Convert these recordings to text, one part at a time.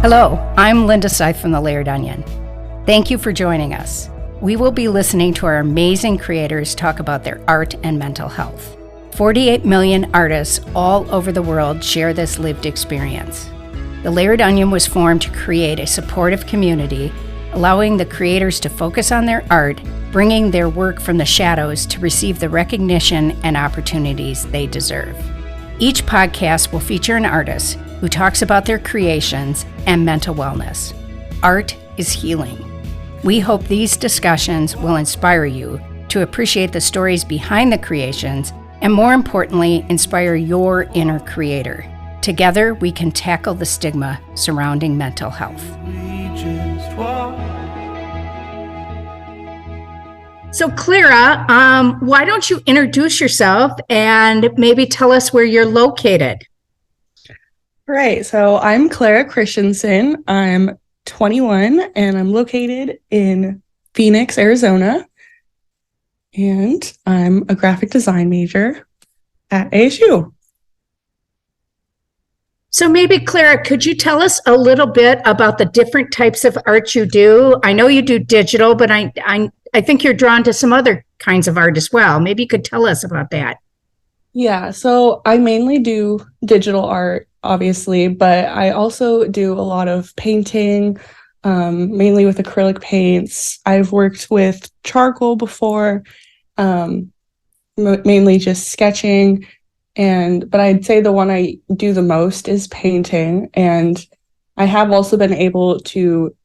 Hello, I'm Linda Seith from The Layered Onion. Thank you for joining us. We will be listening to our amazing creators talk about their art and mental health. 48 million artists all over the world share this lived experience. The Layered Onion was formed to create a supportive community, allowing the creators to focus on their art, bringing their work from the shadows to receive the recognition and opportunities they deserve. Each podcast will feature an artist who talks about their creations and mental wellness. Art is healing. We hope these discussions will inspire you to appreciate the stories behind the creations and, more importantly, inspire your inner creator. Together, we can tackle the stigma surrounding mental health. So, Clara, why don't you introduce yourself and maybe tell us where you're located? Right. So I'm Clara Christensen. I'm 21 and I'm located in Phoenix, Arizona. And I'm a graphic design major at ASU. So maybe, Clara, could you tell us a little bit about the different types of art you do? I know you do digital, but I think you're drawn to some other kinds of art as well. Maybe you could tell us about that. Yeah, so I mainly do digital art, obviously, but I also do a lot of painting, mainly with acrylic paints. I've worked with charcoal before, mainly just sketching, but I'd say the one I do the most is painting, and I have also been able to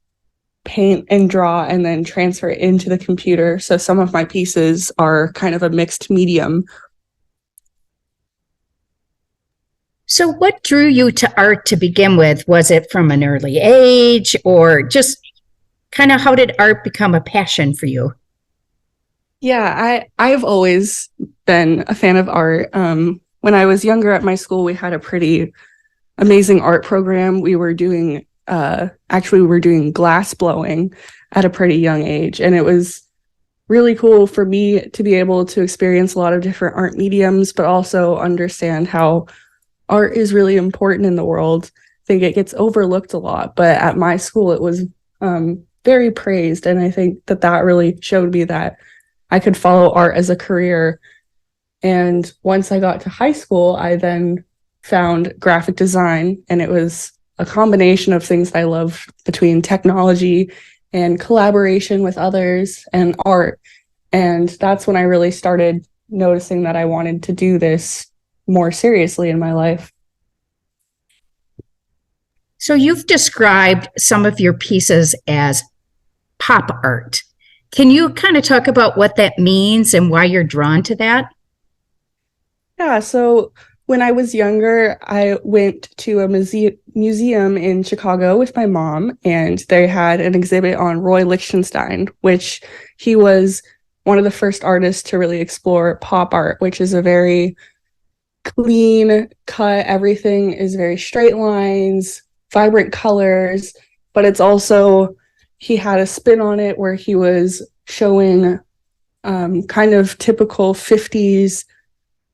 paint and draw and then transfer it into the computer. So some of my pieces are kind of a mixed medium. So what drew you to art to begin with? Was it from an early age, or just kind of how did art become a passion for you? Yeah, I've always been a fan of art. When I was younger at my school, we had a pretty amazing art program. We were doing glass blowing at a pretty young age, and it was really cool for me to be able to experience a lot of different art mediums, but also understand how art is really important in the world. I think it gets overlooked a lot, but at my school it was very praised, and I think that really showed me that I could follow art as a career. And once I got to high school, I then found graphic design, and it was a combination of things that I love between technology and collaboration with others and art. And that's when I really started noticing that I wanted to do this more seriously in my life. So you've described some of your pieces as pop art. Can you kind of talk about what that means and why you're drawn to that? Yeah, so when I was younger, I went to a museum in Chicago with my mom, and they had an exhibit on Roy Lichtenstein, which he was one of the first artists to really explore pop art, which is a very clean cut. Everything is very straight lines, vibrant colors, but it's also, he had a spin on it where he was showing kind of typical 50s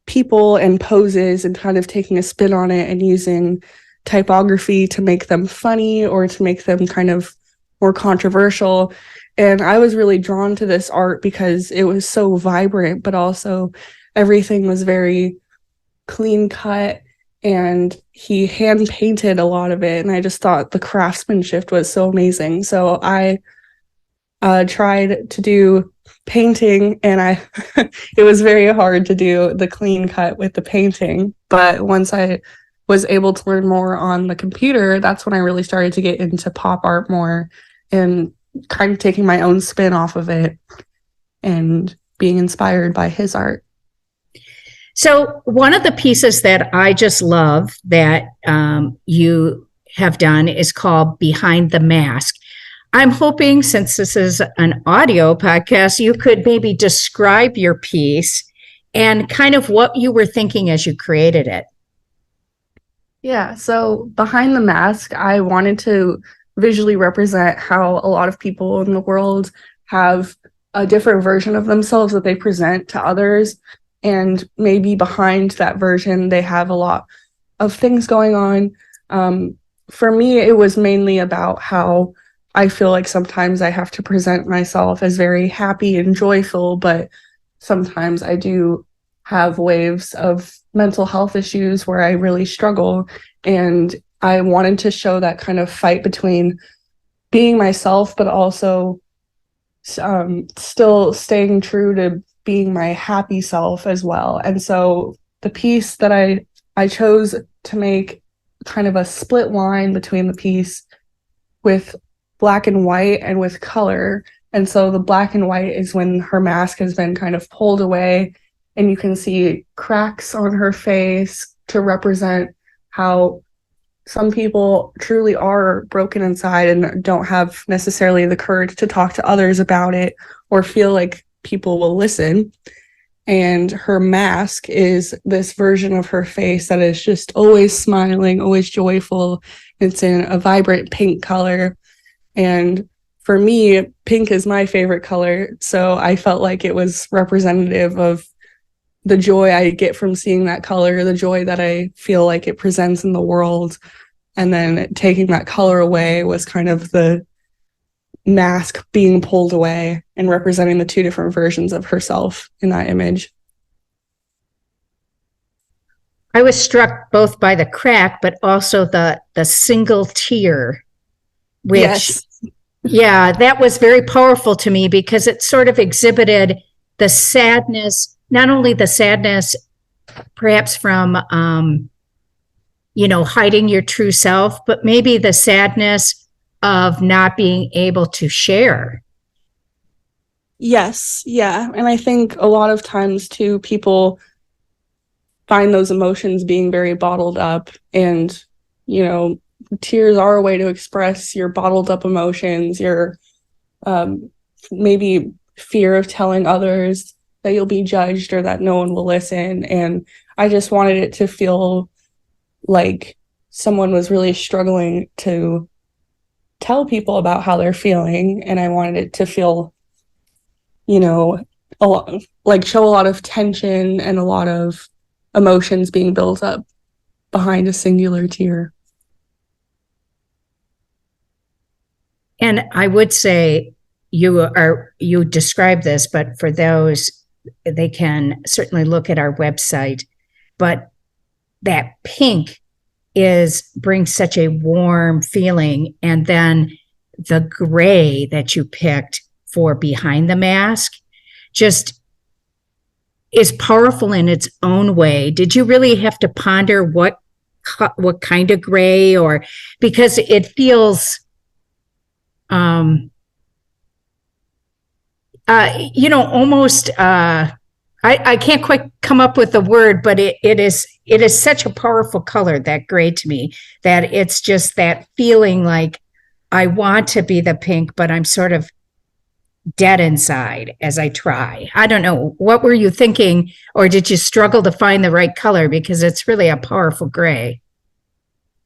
people and poses and kind of taking a spin on it and using typography to make them funny or to make them kind of more controversial. And I was really drawn to this art because it was so vibrant, but also everything was very clean cut, and he hand painted a lot of it, and I just thought the craftsmanship was so amazing. So I tried to do painting, and it was very hard to do the clean cut with the painting, but once I was able to learn more on the computer, that's when I really started to get into pop art more and kind of taking my own spin off of it and being inspired by his art. So one of the pieces that I just love that you have done is called Behind the Mask. I'm hoping, since this is an audio podcast, you could maybe describe your piece and kind of what you were thinking as you created it. Yeah, so Behind the Mask, I wanted to visually represent how a lot of people in the world have a different version of themselves that they present to others. And maybe behind that version, they have a lot of things going on. for me, it was mainly about how I feel like sometimes I have to present myself as very happy and joyful, but sometimes I do have waves of mental health issues where I really struggle. And I wanted to show that kind of fight between being myself, but also still staying true to being my happy self as well. And so the piece that I chose to make kind of a split line between the piece with black and white and with color. And so the black and white is when her mask has been kind of pulled away and you can see cracks on her face to represent how some people truly are broken inside and don't have necessarily the courage to talk to others about it or feel like people will listen. And her mask is this version of her face that is just always smiling, always joyful. It's in a vibrant pink color. And for me, pink is my favorite color. So I felt like it was representative of the joy I get from seeing that color, the joy that I feel like it presents in the world. And then taking that color away was kind of the mask being pulled away and representing the two different versions of herself in that image. I was struck both by the crack, but also the single tear, which, yes. Yeah, that was very powerful to me because it sort of exhibited the sadness, not only the sadness perhaps from, hiding your true self, but maybe the sadness of not being able to share. Yes, yeah. And I think a lot of times too, people find those emotions being very bottled up, and, tears are a way to express your bottled up emotions, your maybe fear of telling others that you'll be judged or that no one will listen. And I just wanted it to feel like someone was really struggling to tell people about how they're feeling. And I wanted it to feel, show a lot of tension and a lot of emotions being built up behind a singular tear. And I would say you describe this, but for those, they can certainly look at our website. But that pink brings such a warm feeling. And then the gray that you picked for behind the mask just is powerful in its own way. Did you really have to ponder what kind of gray, or because it feels almost I can't quite come up with the word, but it is such a powerful color, that gray, to me, that it's just that feeling like I want to be the pink, but I'm sort of dead inside as I try. I don't know. What were you thinking, or did you struggle to find the right color? Because it's really a powerful gray.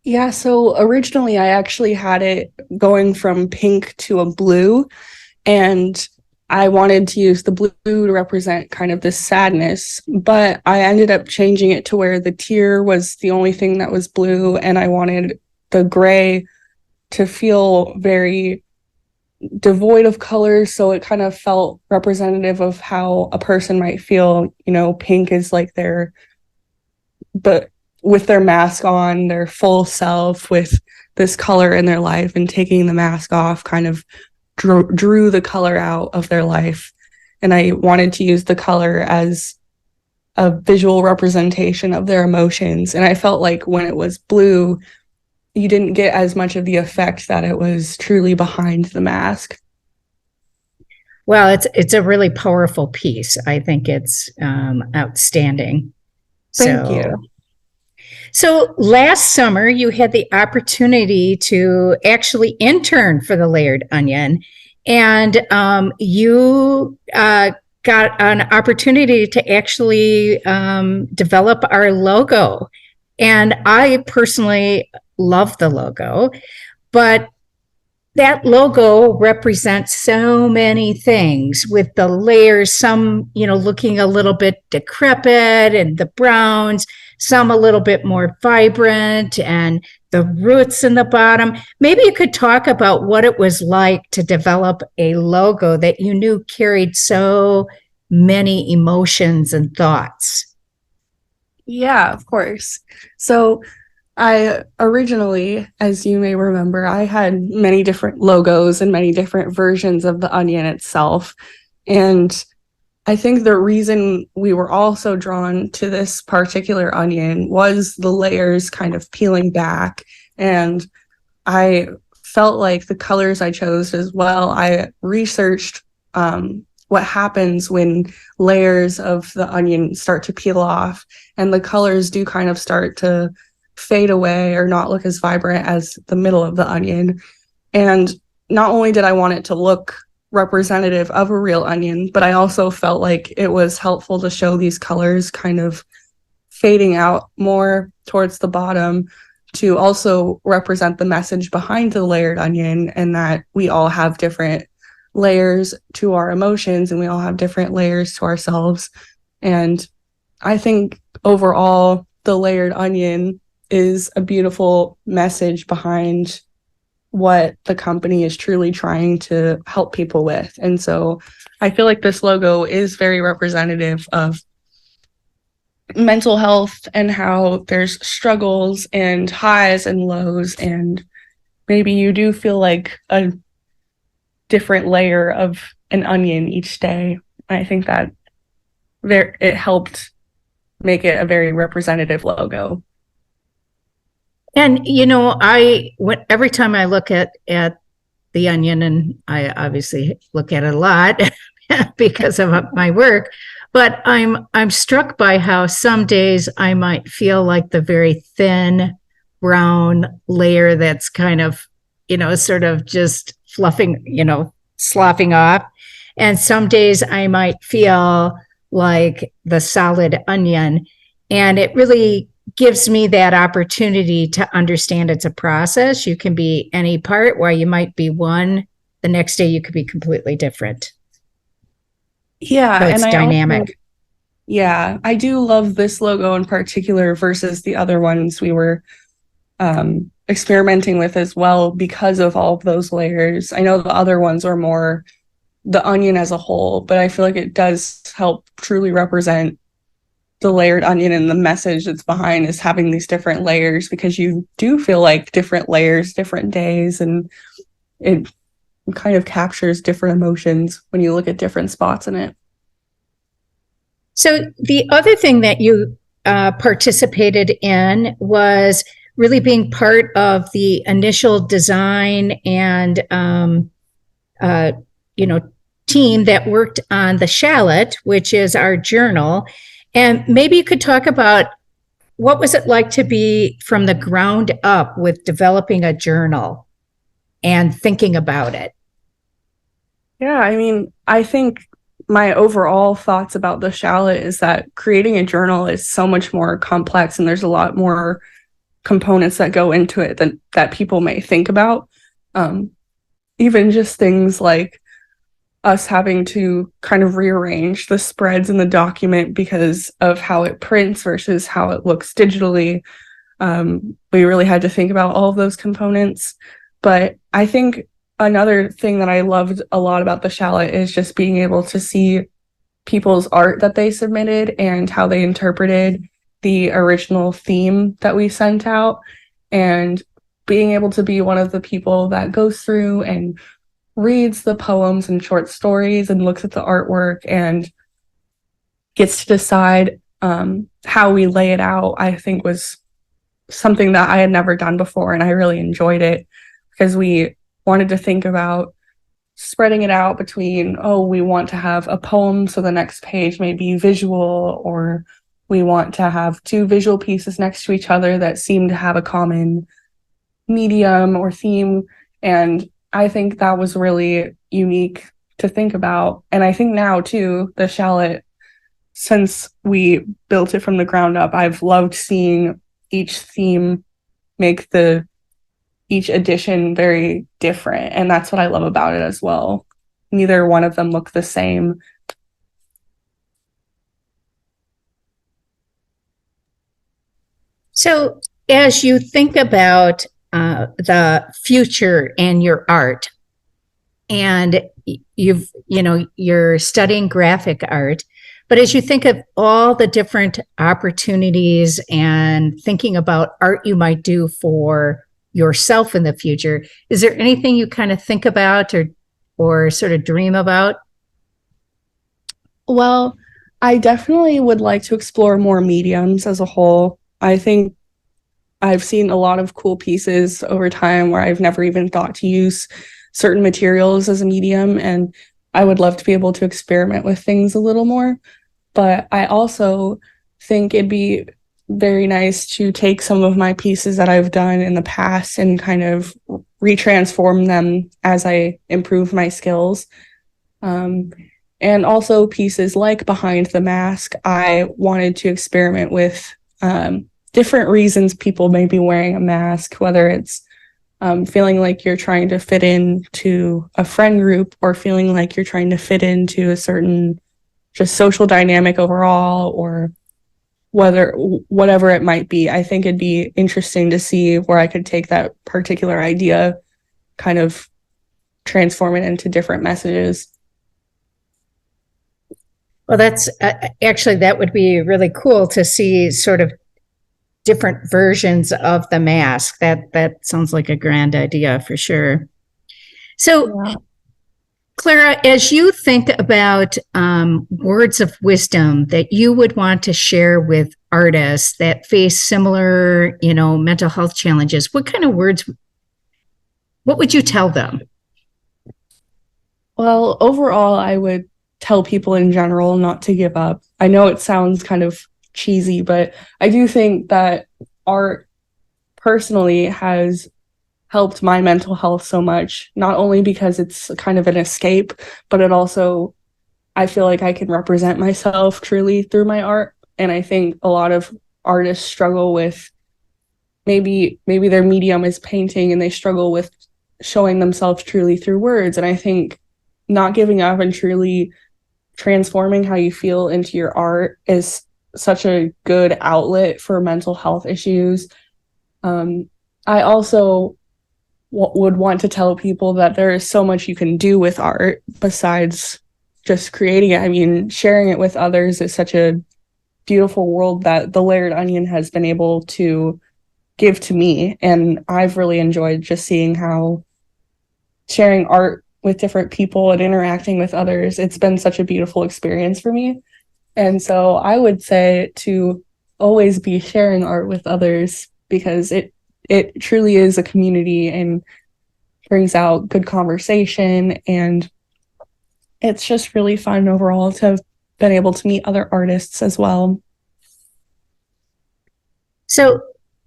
Yeah, so originally I actually had it going from pink to a blue, and I wanted to use the blue to represent kind of this sadness, but I ended up changing it to where the tear was the only thing that was blue, and I wanted the gray to feel very devoid of color, so it kind of felt representative of how a person might feel. Pink is like with their mask on, their full self, with this color in their life, and taking the mask off kind of drew the color out of their life. And I wanted to use the color as a visual representation of their emotions. And I felt like when it was blue, you didn't get as much of the effect that it was truly behind the mask. Well, it's a really powerful piece. I think it's outstanding. Thank you. So last summer, you had the opportunity to actually intern for the Layered Onion, and you got an opportunity to actually develop our logo. And I personally love the logo, but that logo represents so many things, with the layers, some, looking a little bit decrepit, and the browns, some a little bit more vibrant, and the roots in the bottom. Maybe you could talk about what it was like to develop a logo that you knew carried so many emotions and thoughts. Yeah, of course. So I originally, as you may remember, I had many different logos and many different versions of the onion itself. And I think the reason we were all so drawn to this particular onion was the layers kind of peeling back. And I felt like the colors I chose as well. I researched what happens when layers of the onion start to peel off, and the colors do kind of start to fade away or not look as vibrant as the middle of the onion. And not only did I want it to look representative of a real onion, but I also felt like it was helpful to show these colors kind of fading out more towards the bottom to also represent the message behind the layered onion, and that we all have different layers to our emotions and we all have different layers to ourselves. And I think overall, the layered onion is a beautiful message behind what the company is truly trying to help people with. And so I feel like this logo is very representative of mental health and how there's struggles and highs and lows, and maybe you do feel like a different layer of an onion each day. I think that it helped make it a very representative logo. And every time I look at the onion, and I obviously look at it a lot because of my work, but I'm struck by how some days I might feel like the very thin brown layer that's kind of, sort of just fluffing, sloughing off. And some days I might feel like the solid onion. And it really gives me that opportunity to understand it's a process. You can be any part. While you might be one, the next day you could be completely different. Yeah, so it's and dynamic. I do love this logo in particular versus the other ones we were experimenting with as well, because of all of those layers. I know the other ones are more the onion as a whole, but I feel like it does help truly represent the layered onion, and the message that's behind is having these different layers, because you do feel like different layers, different days, and it kind of captures different emotions when you look at different spots in it. So the other thing that you participated in was really being part of the initial design and team that worked on the shallot, which is our journal. And maybe you could talk about what was it like to be from the ground up with developing a journal and thinking about it? Yeah, I mean, I think my overall thoughts about the shallot is that creating a journal is so much more complex, and there's a lot more components that go into it than that people may think about. Even just things like us having to kind of rearrange the spreads in the document because of how it prints versus how it looks digitally. We really had to think about all of those components. But I think another thing that I loved a lot about the shallot is just being able to see people's art that they submitted and how they interpreted the original theme that we sent out, and being able to be one of the people that goes through and reads the poems and short stories and looks at the artwork and gets to decide how we lay it out, I think was something that I had never done before, and I really enjoyed it, because we wanted to think about spreading it out between, we want to have a poem, so the next page may be visual, or we want to have two visual pieces next to each other that seem to have a common medium or theme. And I think that was really unique to think about. And I think now too, the shallot, since we built it from the ground up, I've loved seeing each theme make each edition very different. And that's what I love about it as well. Neither one of them look the same. So, as you think about the future and your art, and you're studying graphic art, but as you think of all the different opportunities and thinking about art you might do for yourself in the future, is there anything you kind of think about or sort of dream about? Well, I definitely would like to explore more mediums as a whole. I think I've seen a lot of cool pieces over time where I've never even thought to use certain materials as a medium, and I would love to be able to experiment with things a little more. But I also think it'd be very nice to take some of my pieces that I've done in the past and kind of retransform them as I improve my skills. And also pieces like Behind the Mask, I wanted to experiment with different reasons people may be wearing a mask, whether it's feeling like you're trying to fit into a friend group or feeling like you're trying to fit into a certain just social dynamic overall, or whatever it might be. I think it'd be interesting to see where I could take that particular idea, kind of transform it into different messages. Well, that's actually, that would be really cool to see sort of different versions of the mask. That sounds like a grand idea for sure. So, yeah. Clara, as you think about words of wisdom that you would want to share with artists that face similar, mental health challenges, what kind of words, what would you tell them? Well, overall, I would tell people in general not to give up. I know it sounds kind of cheesy, but I do think that art personally has helped my mental health so much, not only because it's kind of an escape, but it also, I feel like I can represent myself truly through my art. And I think a lot of artists struggle with maybe their medium is painting and they struggle with showing themselves truly through words. And I think not giving up and truly transforming how you feel into your art is such a good outlet for mental health issues. I also would want to tell people that there is so much you can do with art besides just creating it. I mean, sharing it with others is such a beautiful world that the Layered Onion has been able to give to me. And I've really enjoyed just seeing how sharing art with different people and interacting with others, it's been such a beautiful experience for me. And so I would say to always be sharing art with others, because it truly is a community and brings out good conversation. And it's just really fun overall to have been able to meet other artists as well. So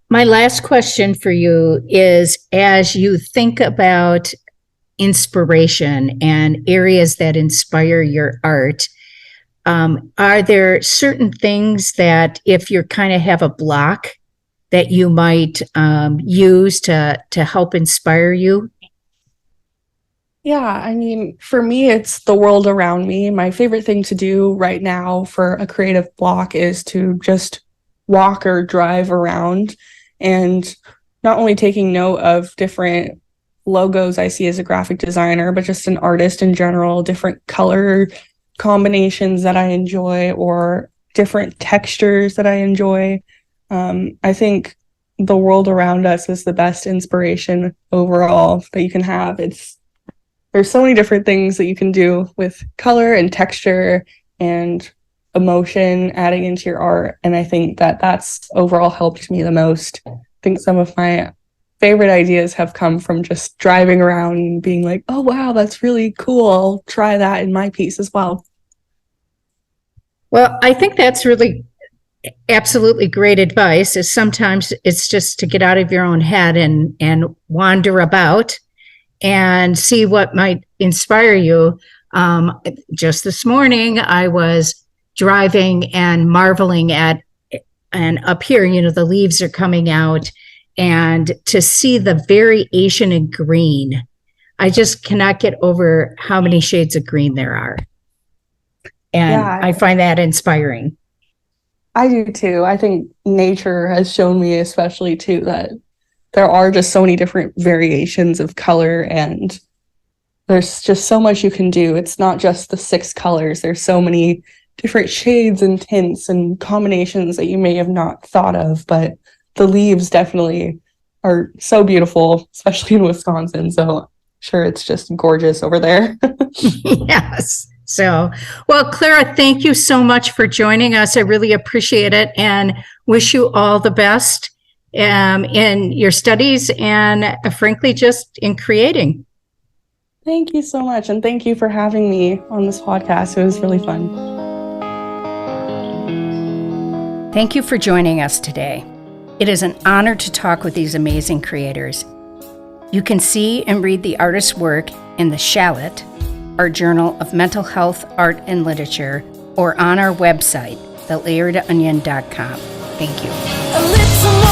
my last question for you is, as you think about inspiration and areas that inspire your art, are there certain things that if you kind of have a block that you might use to help inspire you? Yeah, I mean, for me, it's the world around me. My favorite thing to do right now for a creative block is to just walk or drive around and not only taking note of different logos I see as a graphic designer, but just an artist in general, different color combinations that I enjoy or different textures that I enjoy. I think the world around us is the best inspiration overall that you can have. There's so many different things that you can do with color and texture and emotion adding into your art. And I think that that's overall helped me the most. I think some of my favorite ideas have come from just driving around and being like, oh, wow, that's really cool. I'll try that in my piece as well. Well, I think that's really absolutely great advice. Is sometimes it's just to get out of your own head and wander about and see what might inspire you. Just this morning, I was driving and marveling at, and up here, the leaves are coming out, and to see the variation in green, I just cannot get over how many shades of green there are. And yeah, I find that inspiring. I do too. I think nature has shown me especially too that there are just so many different variations of color, and there's just so much you can do. It's not just the 6 colors. There's so many different shades and tints and combinations that you may have not thought of, but the leaves definitely are so beautiful, especially in Wisconsin. So I'm sure it's just gorgeous over there. Yes. So, well, Clara, thank you so much for joining us. I really appreciate it and wish you all the best in your studies and frankly, just in creating. Thank you so much. And thank you for having me on this podcast. It was really fun. Thank you for joining us today. It is an honor to talk with these amazing creators. You can see and read the artist's work in the Shallot, our Journal of Mental Health, Art, and Literature, or on our website, thelayeredonion.com. Thank you.